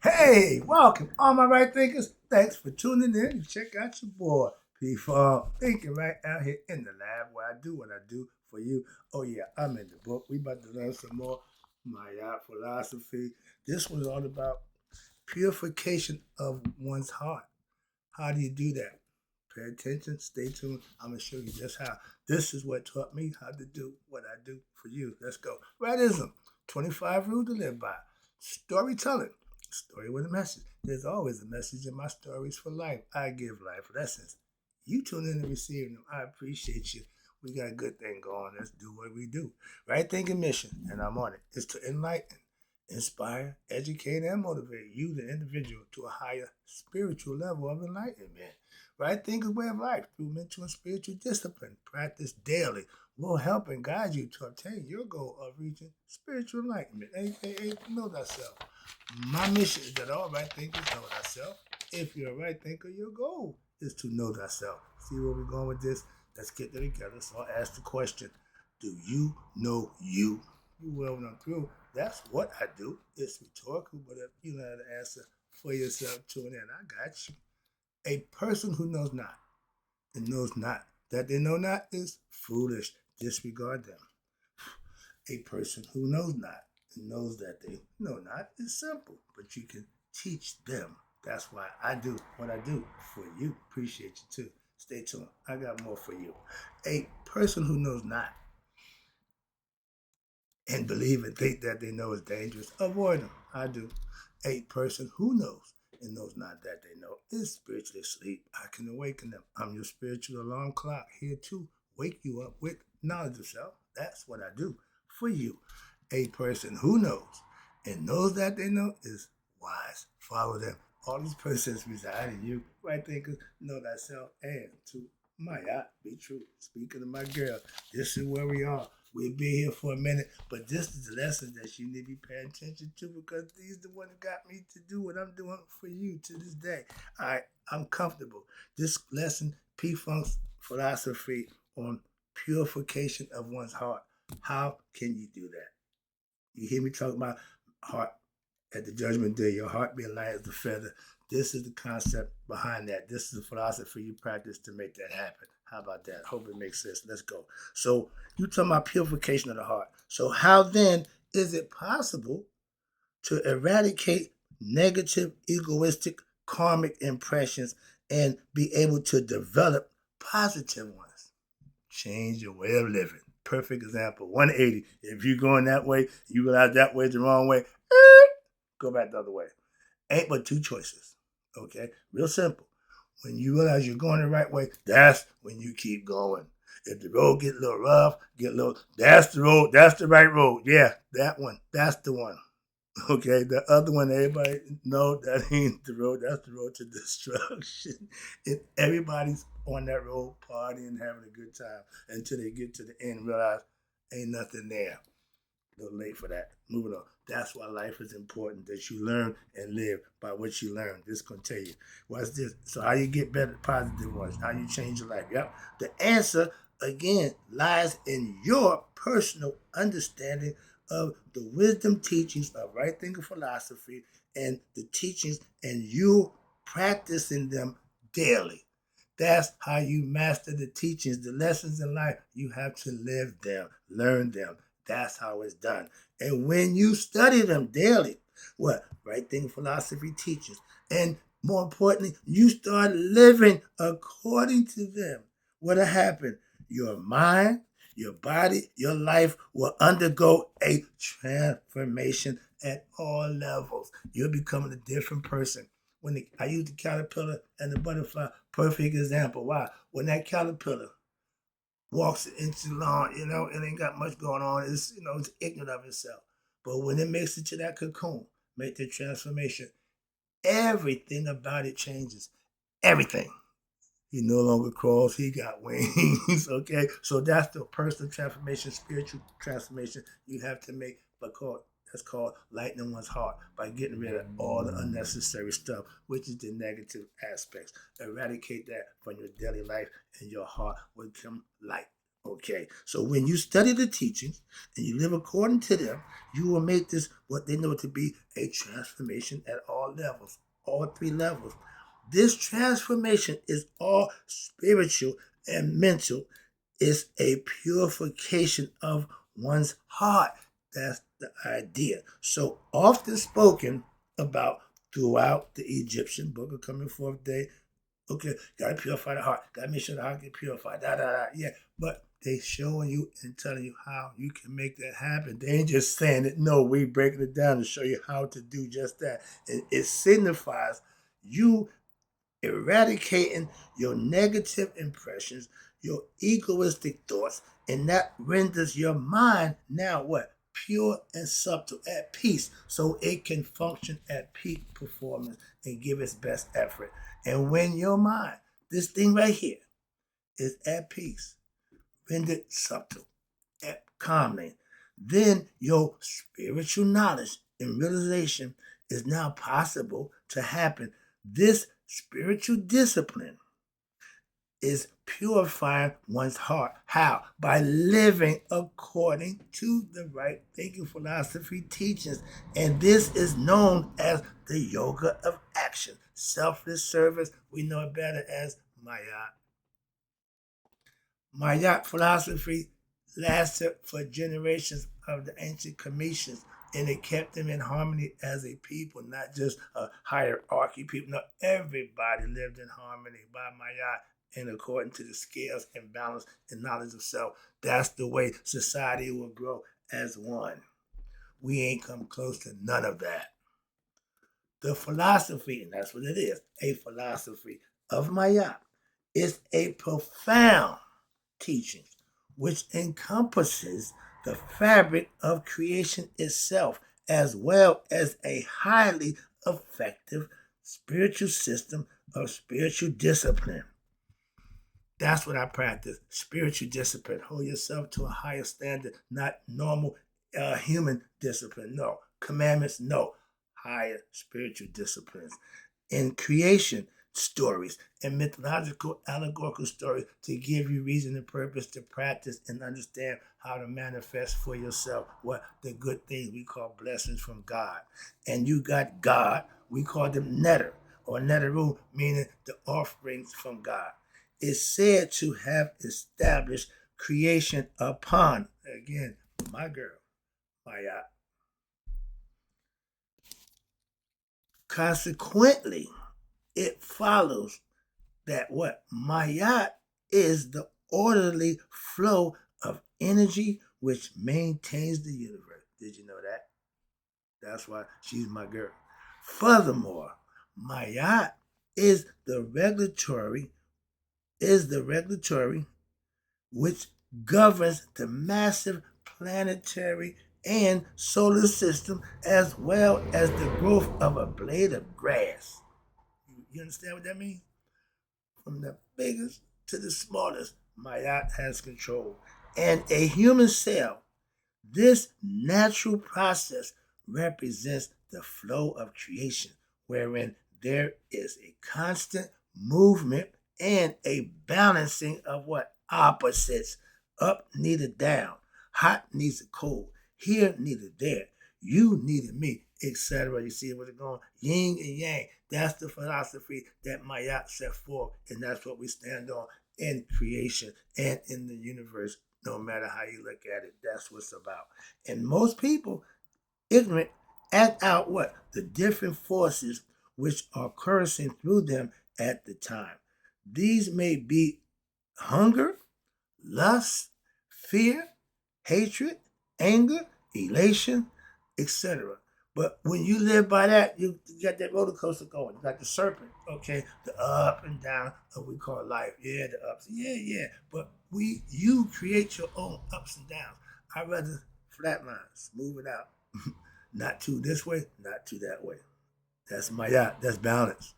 Hey, welcome, all my right thinkers. Thanks for tuning in to check out your boy, P-Farm, thinking right out here in the lab where I do what I do for you. Oh, yeah, I'm in the book. We about to learn some more my philosophy. This was all about purification of one's heart. How do you do that? Pay attention, stay tuned. I'm going to show you just how. This is what taught me how to do what I do for you. Let's go. Radism, 25 rules to live by. Storytelling, story with a message. There's always a message in my stories for life. I give life lessons. You tune in and receive them. I appreciate you. We got a good thing going. Let's do what we do. Right thinking mission, and I'm on it, is to enlighten, inspire, educate, and motivate you, the individual, to a higher spiritual level of enlightenment. Right thinking way of life through mental and spiritual discipline, practice daily, will help and guide you to obtain your goal of reaching spiritual enlightenment, aka know thyself. My mission is that all right thinkers know thyself. If you're a right thinker, your goal is to know thyself. See where we're going with this? Let's get there together. So I'll ask the question, do you know you? You will when I'm through. That's what I do. It's rhetorical, but if you know how to answer for yourself, tune in. I got you. A person who knows not and knows not that they know not is foolish. Disregard them. A person who knows not and knows that they know not is simple, but you can teach them. That's why I do what I do for you. Appreciate you too. Stay tuned. I got more for you. A person who knows not and believe and think that they know is dangerous, avoid them. I do. A person who knows and knows not that they know is spiritually asleep. I can awaken them. I'm your spiritual alarm clock here to wake you up with knowledge of self. That's what I do for you. A person who knows and knows that they know is wise. Follow them. All these persons reside in you. Right thinkers, know thyself, and to my be true. Speaking of my girl, this is where we are. We'll be here for a minute, but this is the lesson that you need to be paying attention to because these are the one that got me to do what I'm doing for you to this day. All right, I'm comfortable. This lesson, P Funk's philosophy on purification of one's heart. How can you do that? You hear me talk about heart at the judgment day, your heart being light as a feather. This is the concept behind that. This is the philosophy you practice to make that happen. How about that? Hope it makes sense. Let's go. So you talking about purification of the heart. So how then is it possible to eradicate negative, egoistic, karmic impressions and be able to develop positive ones? Change your way of living. Perfect example. 180. If you're going that way, you realize that way is the wrong way, go back the other way. Ain't but two choices. Okay? Real simple. When you realize you're going the right way, that's when you keep going. If the road get a little rough, that's the road, that's the right road. Yeah, that one. That's the one. Okay, the other one, everybody know that ain't the road. That's the road to destruction. And everybody's on that road partying, having a good time until they get to the end and realize ain't nothing there. A little late for that. Moving on. That's why life is important, that you learn and live by what you learn. This is going to tell you. What's this? So how you get better, positive ones? How you change your life? Yep. The answer, again, lies in your personal understanding of the wisdom teachings of right thinking philosophy and the teachings and you practicing them daily. That's how you master the teachings, the lessons in life. You have to live them, learn them. That's how it's done. And when you study them daily, what? Right thinking philosophy teaches. And more importantly, you start living according to them. What'll happen? Your mind, your body, your life will undergo a transformation at all levels. You're becoming a different person. I use the caterpillar and the butterfly, perfect example. Why? When that caterpillar walks into the lawn, it ain't got much going on. It's ignorant of itself. But when it makes it to that cocoon, make the transformation, everything about it changes. Everything. He no longer crawls, he got wings. Okay? So that's the personal transformation, spiritual transformation you have to make that's called lightening one's heart by getting rid of all the unnecessary stuff, which is the negative aspects. Eradicate that from your daily life, and your heart will become light. Okay, so when you study the teachings and you live according to them, you will make this what they know to be a transformation at all levels, all three levels. This transformation is all spiritual and mental. It's a purification of one's heart. That's the idea. So often spoken about throughout the Egyptian book of coming forth day. Okay, gotta purify the heart. Gotta make sure the heart get purified. Da da da. Yeah, but they showing you and telling you how you can make that happen. They ain't just saying it. No, we breaking it down to show you how to do just that. And it signifies you eradicating your negative impressions, your egoistic thoughts, and that renders your mind now what? Pure and subtle, at peace, so it can function at peak performance and give its best effort. And when your mind, this thing right here, is at peace, rendered subtle, at calming, then your spiritual knowledge and realization is now possible to happen. This spiritual discipline is purifying one's heart. How? By living according to the right thinking philosophy teachings. And this is known as the yoga of action. Selfless service, we know it better as Maya. Maya philosophy lasted for generations of the ancient Cometians, and it kept them in harmony as a people, not just a hierarchy people. No, everybody lived in harmony by Maya and according to the scales and balance and knowledge of self. That's the way society will grow as one. We ain't come close to none of that. The philosophy, and that's what it is, a philosophy of Maya, is a profound teaching which encompasses the fabric of creation itself, as well as a highly effective spiritual system of spiritual discipline. That's what I practice. Spiritual discipline. Hold yourself to a higher standard, not normal human discipline. No. Commandments, no. Higher spiritual disciplines. In creation stories and mythological allegorical stories to give you reason and purpose to practice and understand how to manifest for yourself what the good things we call blessings from God. And you got God, we call them netter or neteru, meaning the offerings from God. Is said to have established creation upon, again, my girl, Maya. Consequently, it follows that what? Maya is the orderly flow of energy which maintains the universe. Did you know that? That's why she's my girl. Furthermore, Maya is the regulatory which governs the massive planetary and solar system as well as the growth of a blade of grass. You understand what that means? From the biggest to the smallest, Mayat has control. And a human cell, this natural process represents the flow of creation, wherein there is a constant movement and a balancing of what? Opposites. Up needed down. Hot needs a cold. Here needed there. You needed me, etc. You see where it's going? Yin and yang. That's the philosophy that Mayat set forth, and that's what we stand on in creation and in the universe. No matter how you look at it, that's what's about. And most people, ignorant, act out what? The different forces which are coursing through them at the time. These may be hunger, lust, fear, hatred, anger, elation, etc. But when you live by that, you got that roller coaster going. You got the serpent, okay, the up and down of what we call life. Yeah, the ups. Yeah, yeah. But you create your own ups and downs. I'd rather flatline, smooth it out. Not too this way, not too that way. That's my yacht. That's balance.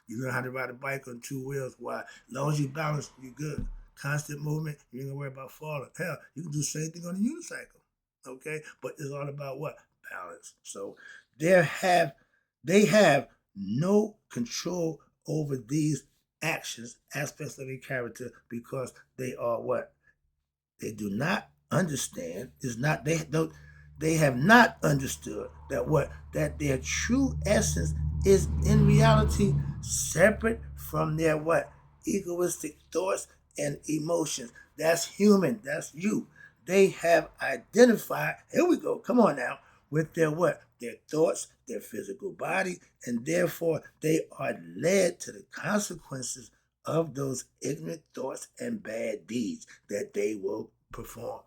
You learn how to ride a bike on two wheels. Why? As long as you balance, you're good. Constant movement, you ain't gonna worry about falling. Hell, you can do the same thing on a unicycle. Okay? But it's all about what? Balance. So they have no control over these actions, aspects of their character, because they are what? They do not understand. Is not they don't they have not understood that their true essence is in reality separate from their what egoistic thoughts and emotions. That's human. That's you. They have identified. Here we go. Come on now. With their what? Their thoughts, their physical body, and therefore they are led to the consequences of those ignorant thoughts and bad deeds that they will perform.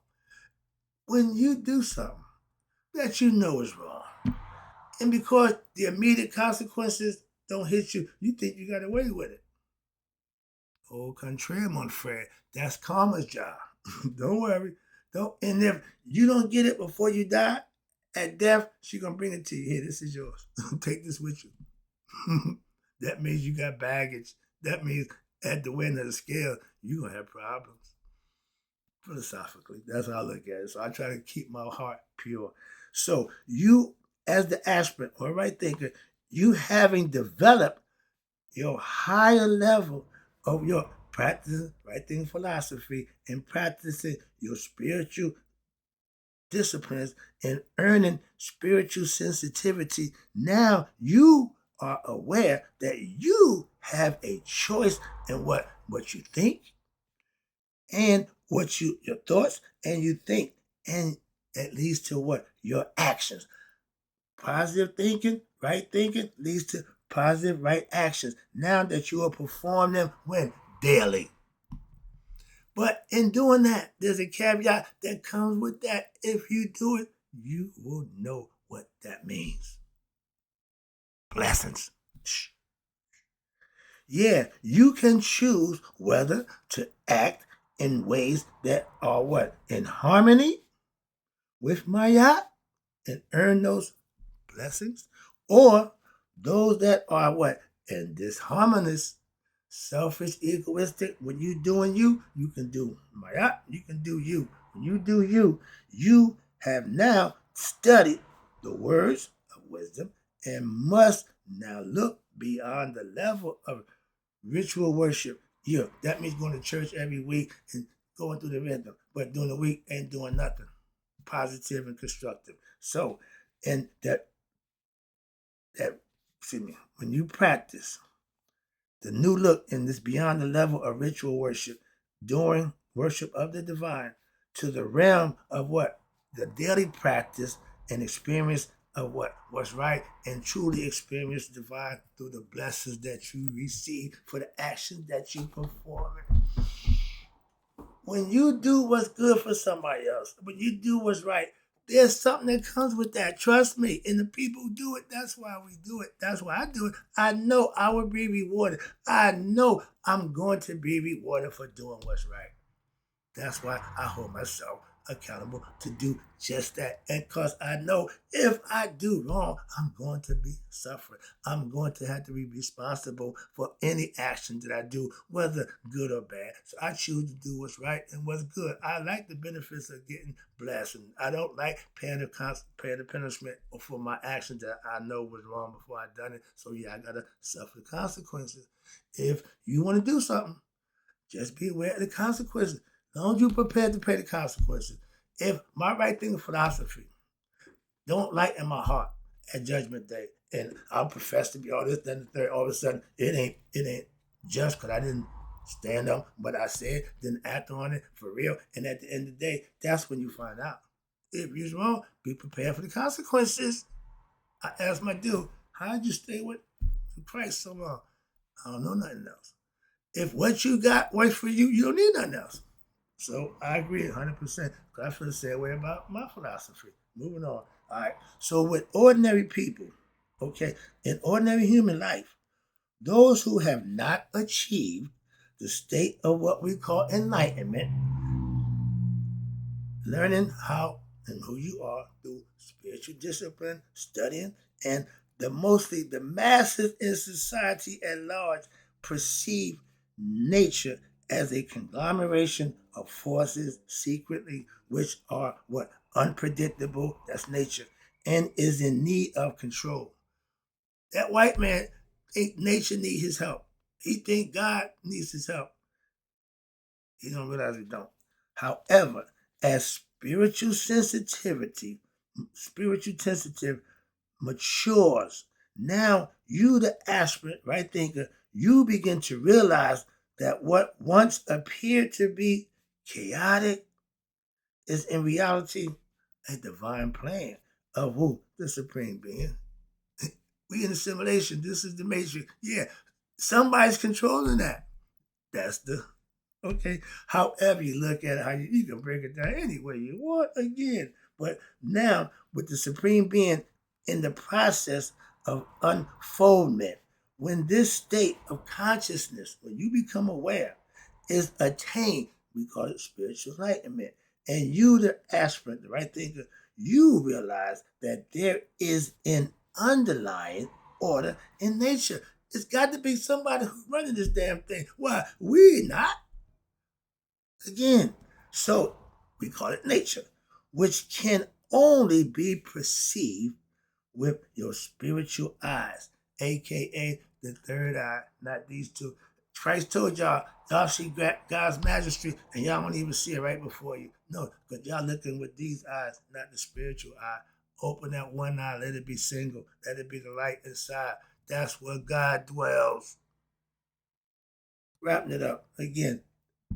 When you do something that you know is wrong, and because the immediate consequences don't hit you, you think you got away with it. Au contraire, mon frere, that's karma's job. Don't worry. Don't. And if you don't get it before you die, at death, she's gonna bring it to you. Here, this is yours. Take this with you. That means you got baggage. That means at the end of the scale, you're gonna have problems. Philosophically, that's how I look at it. So I try to keep my heart pure. So you, as the aspirant or right thinker, you having developed your higher level of your practicing right thinking philosophy and practicing your spiritual disciplines and earning spiritual sensitivity, now you are aware that you have a choice in what you think and your thoughts and you think, and it leads to what your actions. Positive thinking leads to positive right actions. Now that you will perform them when daily. But in doing that, there's a caveat that comes with that. If you do it, you will know what that means. Blessings. Yeah, you can choose whether to act in ways that are what? In harmony with Maya and earn those blessings, or those that are what? In disharmonious, selfish, egoistic. When you doing you can do Maya, you can do you. When you do you have now studied the words of wisdom and must now look beyond the level of ritual worship. Yeah, that means going to church every week and going through the rhythm, but during the week ain't doing nothing positive and constructive. So, and that excuse me, when you practice the new look in this beyond the level of ritual worship, during worship of the divine, to the realm of what? The daily practice and experience of what's right, and truly experience divine through the blessings that you receive for the actions that you perform. When you do what's good for somebody else, when you do what's right, there's something that comes with that. Trust me. And the people who do it, that's why we do it. That's why I do it. I know I will be rewarded. I know I'm going to be rewarded for doing what's right. That's why I hold myself accountable to do just that. And because I know if I do wrong, I'm going to be suffering. I'm going to have to be responsible for any action that I do, whether good or bad. So I choose to do what's right and what's good. I like the benefits of getting blessed. And I don't like paying the punishment for my actions that I know was wrong before I done it. So yeah, I got to suffer the consequences. If you want to do something, just be aware of the consequences. As long as you're prepared to pay the consequences. If my right thinking philosophy don't light in my heart at Judgment Day, and I'll profess to be all this, then the third, all of a sudden it ain't just because I didn't stand up what I said, didn't act on it for real. And at the end of the day, that's when you find out. If you're wrong, be prepared for the consequences. I asked my dude, how'd you stay with Christ so long? I don't know nothing else. If what you got works for you, you don't need nothing else. So I agree 100%. I feel the same way about my philosophy. Moving on. All right. So with ordinary people, okay, in ordinary human life, those who have not achieved the state of what we call enlightenment, learning how and who you are through spiritual discipline, studying, and mostly the masses in society at large perceive nature as a conglomeration of forces secretly which are what? Unpredictable, that's nature, and is in need of control. That white man think nature needs his help. He think God needs his help. He don't realize he don't. However, as spiritual sensitive matures, now you, the aspirant, right thinker, you begin to realize that what once appeared to be chaotic is in reality a divine plan of who? The Supreme Being. We in assimilation. This is the matrix. Yeah, somebody's controlling that. That's the okay. However you look at it, you can break it down any way you want again. But now with the Supreme Being in the process of unfoldment, when this state of consciousness, when you become aware, is attained, we call it spiritual enlightenment. And you, the aspirant, the right thinker, you realize that there is an underlying order in nature. It's got to be somebody who's running this damn thing. Why? We not. Again, so we call it nature, which can only be perceived with your spiritual eyes, aka the third eye, not these two. Christ told y'all see God's majesty, and y'all don't even see it right before you. No, because y'all looking with these eyes, not the spiritual eye. Open that one eye, let it be single, let it be the light inside. That's where God dwells. Wrapping it up again.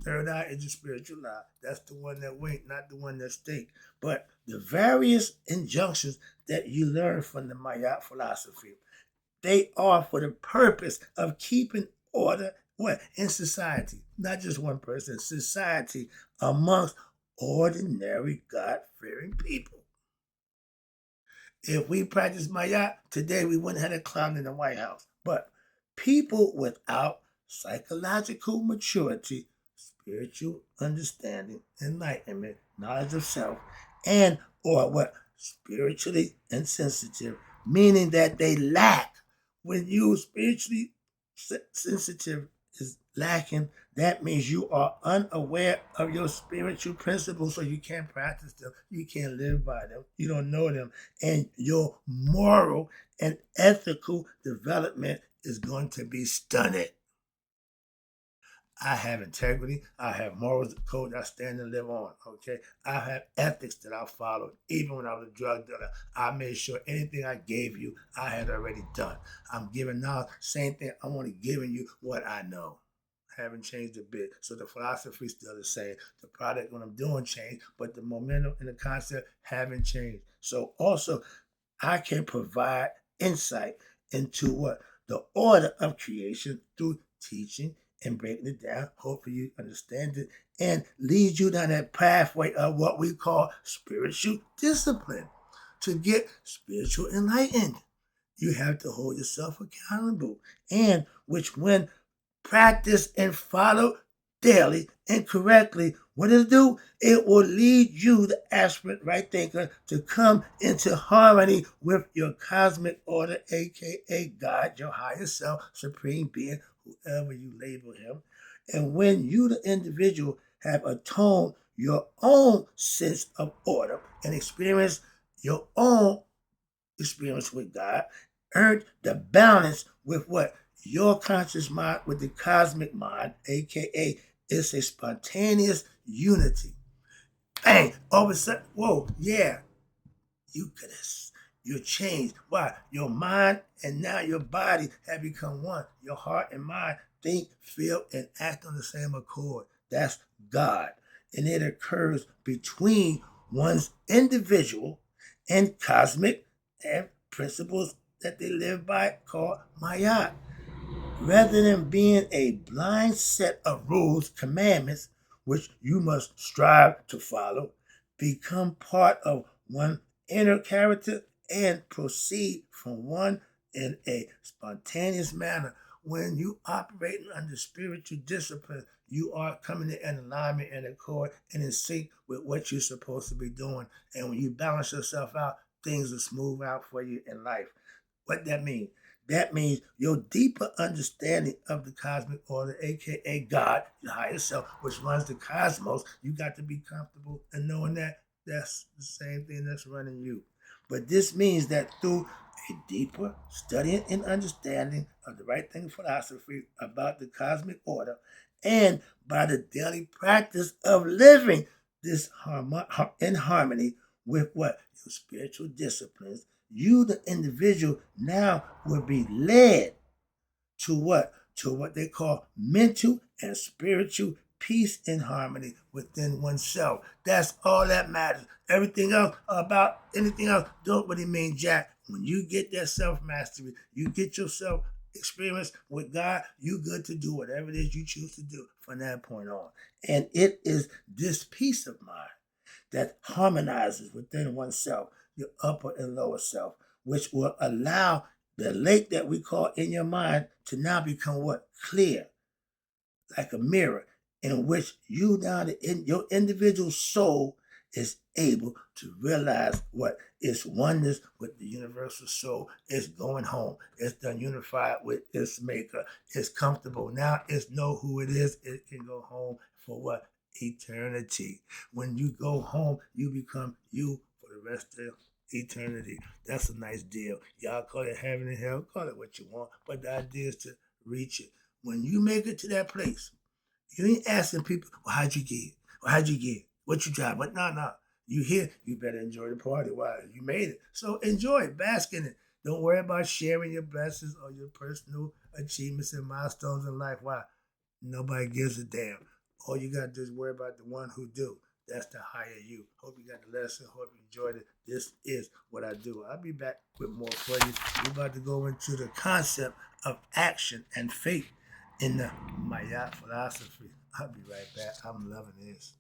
Third eye is the spiritual eye. That's the one that wink, not the one that stink. But the various injunctions that you learn from the Mayat philosophy, they are for the purpose of keeping order in society. Not just one person, society amongst ordinary God-fearing people. If we practice Mayat, today we wouldn't have a clown in the White House. But people without psychological maturity, spiritual understanding, enlightenment, knowledge of self, and or spiritually insensitive, meaning that they lack. When you spiritually sensitive is lacking, that means you are unaware of your spiritual principles, so you can't practice them, you can't live by them, you don't know them, and your moral and ethical development is going to be stunted. I have integrity. I have morals, code I stand and live on. Okay. I have ethics that I followed. Even when I was a drug dealer, I made sure anything I gave you, I had already done. I'm giving now, same thing. I'm only giving you what I know. Haven't changed a bit. So the philosophy is still the same. The product, what I'm doing, changed, but the momentum and the concept haven't changed. So also, I can provide insight into what the order of creation through teaching and breaking it down. Hopefully you understand it and lead you down that pathway of what we call spiritual discipline. To get spiritual enlightened, you have to hold yourself accountable, and which when practice and follow daily and correctly, what it'll do, it will lead you, the aspirant right thinker, to come into harmony with your cosmic order, aka God, your higher self, supreme being, whoever you label him. And when you, the individual, have atoned your own sense of order and experience your own experience with God, earned the balance with what? Your conscious mind with the cosmic mind, aka it's a spontaneous unity. Bang! All of a sudden, whoa, yeah, you're changed. Why? Your mind and now your body have become one. Your heart and mind think, feel, and act on the same accord. That's God. And it occurs between one's individual and cosmic and principles that they live by called Maya. Rather than being a blind set of rules, commandments, which you must strive to follow, become part of one inner character and proceed from one in a spontaneous manner. When you operate under spiritual discipline, you are coming in alignment and accord and in sync with what you're supposed to be doing. And when you balance yourself out, things will smooth out for you in life. What that means? That means your deeper understanding of the cosmic order, aka God, your higher self, which runs the cosmos. You got to be comfortable in knowing that that's the same thing that's running you. But this means that through a deeper studying and understanding of the right thing philosophy about the cosmic order, and by the daily practice of living in harmony with what? Your spiritual disciplines. You, the individual, now will be led to what? To what they call mental and spiritual peace and harmony within oneself. That's all that matters. Everything else about anything else don't really mean jack. When you get that self-mastery, you get yourself experience with God, you good to do whatever it is you choose to do from that point on. And it is this peace of mind that harmonizes within oneself, your upper and lower self, which will allow the lake that we call in your mind to now become what? Clear, like a mirror, in which you now, your individual soul is able to realize what its oneness with the universal soul is going home. It's done unified with its maker. It's comfortable. Now it's know who it is. It can go home for what? Eternity. When you go home, you become you for the rest of eternity. That's a nice deal. Y'all call it heaven and hell, call it what you want, but the idea is to reach it. When you make it to that place, you ain't asking people, well, how'd you get? Well, how'd you get? What you drive? But no. You here, you better enjoy the party. Why? You made it. So enjoy it, bask in it. Don't worry about sharing your blessings or your personal achievements and milestones in life. Why? Nobody gives a damn. All you gotta do is worry about the one who do. That's the higher you. Hope you got the lesson. Hope you enjoyed it. This is what I do. I'll be back with more for you. We're about to go into the concept of action and faith in the Maya philosophy. I'll be right back. I'm loving this.